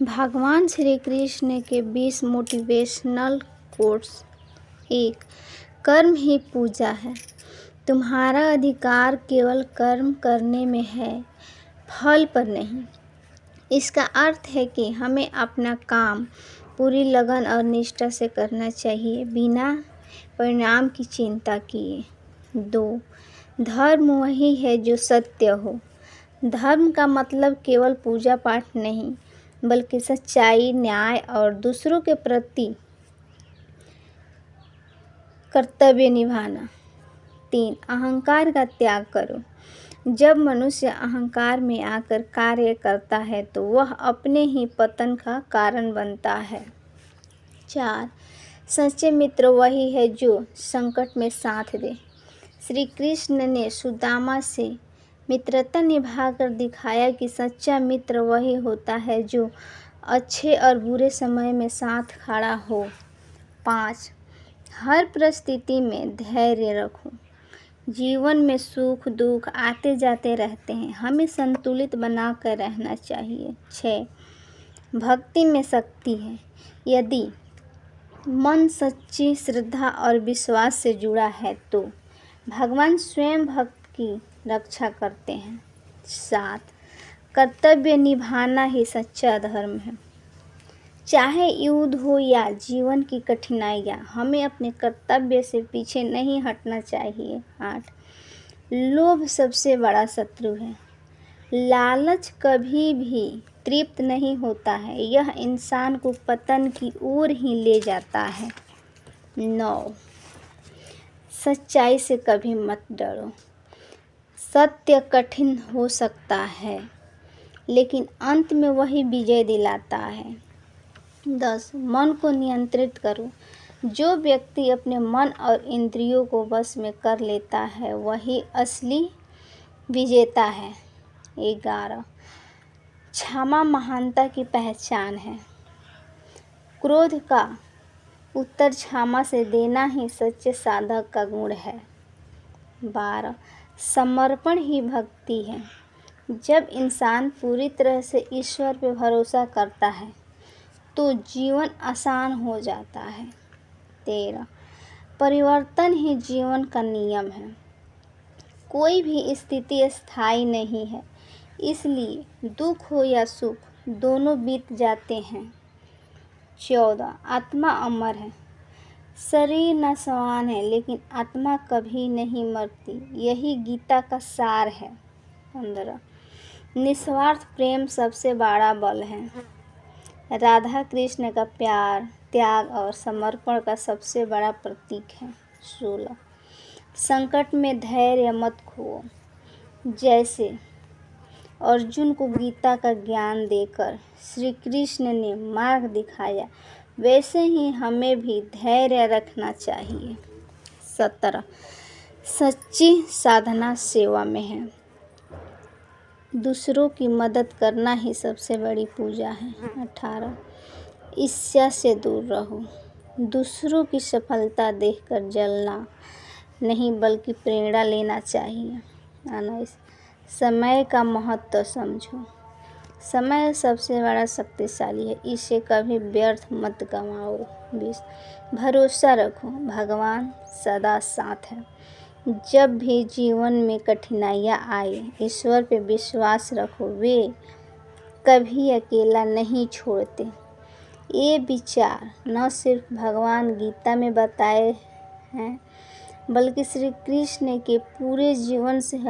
भगवान श्री कृष्ण के 20 motivational quotes. 1. कर्म ही पूजा है। तुम्हारा अधिकार केवल कर्म करने में है, फल पर नहीं। इसका अर्थ है कि हमें अपना काम पूरी लगन और निष्ठा से करना चाहिए, बिना परिणाम की चिंता किए। 2. धर्म वही है जो सत्य हो। धर्म का मतलब केवल पूजा पाठ नहीं, बल्कि सच्चाई, न्याय और दूसरों के प्रति कर्तव्य निभाना। 3. अहंकार का त्याग करो। जब मनुष्य अहंकार में आकर कार्य करता है तो वह अपने ही पतन का कारण बनता है। 4. सच्चे मित्र वही है जो संकट में साथ दे। श्री कृष्ण ने सुदामा से मित्रता निभाकर दिखाया कि सच्चा मित्र वही होता है जो अच्छे और बुरे समय में साथ खड़ा हो। 5. हर परिस्थिति में धैर्य रखो। जीवन में सुख दुख आते जाते रहते हैं, हमें संतुलित बनाकर रहना चाहिए। 6. भक्ति में शक्ति है। यदि मन सच्ची श्रद्धा और विश्वास से जुड़ा है तो भगवान स्वयं भक्त की रक्षा करते हैं। 7. कर्तव्य निभाना ही सच्चा धर्म है। चाहे युद्ध हो या जीवन की कठिनाइयाँ, हमें अपने कर्तव्य से पीछे नहीं हटना चाहिए। 8. लोभ सबसे बड़ा शत्रु है। लालच कभी भी तृप्त नहीं होता है, यह इंसान को पतन की ओर ही ले जाता है। 9. सच्चाई से कभी मत डरो। सत्य कठिन हो सकता है, लेकिन अंत में वही विजय दिलाता है। 10. मन को नियंत्रित करो। जो व्यक्ति अपने मन और इंद्रियों को वश में कर लेता है वही असली विजेता है। 11. क्षमा महानता की पहचान है। क्रोध का उत्तर क्षमा से देना ही सच्चे साधक का गुण है। 12. समर्पण ही भक्ति है। जब इंसान पूरी तरह से ईश्वर पर भरोसा करता है तो जीवन आसान हो जाता है। 13. परिवर्तन ही जीवन का नियम है। कोई भी स्थिति स्थायी नहीं है, इसलिए दुख हो या सुख दोनों बीत जाते हैं। 14. आत्मा अमर है। शरीर नाशवान है, लेकिन आत्मा कभी नहीं मरती, यही गीता का सार है। 15. निस्वार्थ प्रेम सबसे बड़ा बल है। राधा कृष्ण का प्यार, त्याग और समर्पण का सबसे बड़ा प्रतीक है। 16. संकट में धैर्य मत खो। जैसे अर्जुन को गीता का ज्ञान देकर श्री कृष्ण ने मार्ग दिखाया, वैसे ही हमें भी धैर्य रखना चाहिए। 17. सच्ची साधना सेवा में है। दूसरों की मदद करना ही सबसे बड़ी पूजा है। 18. ईर्ष्या से दूर रहो। दूसरों की सफलता देखकर जलना नहीं, बल्कि प्रेरणा लेना चाहिए। 19. समय का महत्व समझो। समय सबसे बड़ा शक्तिशाली है, इसे कभी व्यर्थ मत गंवाओ। 20. भरोसा रखो, भगवान सदा साथ है। जब भी जीवन में कठिनाइयाँ आए, ईश्वर पे विश्वास रखो, वे कभी अकेला नहीं छोड़ते। ये विचार न सिर्फ भगवान गीता में बताए हैं, बल्कि श्री कृष्ण के पूरे जीवन से हमें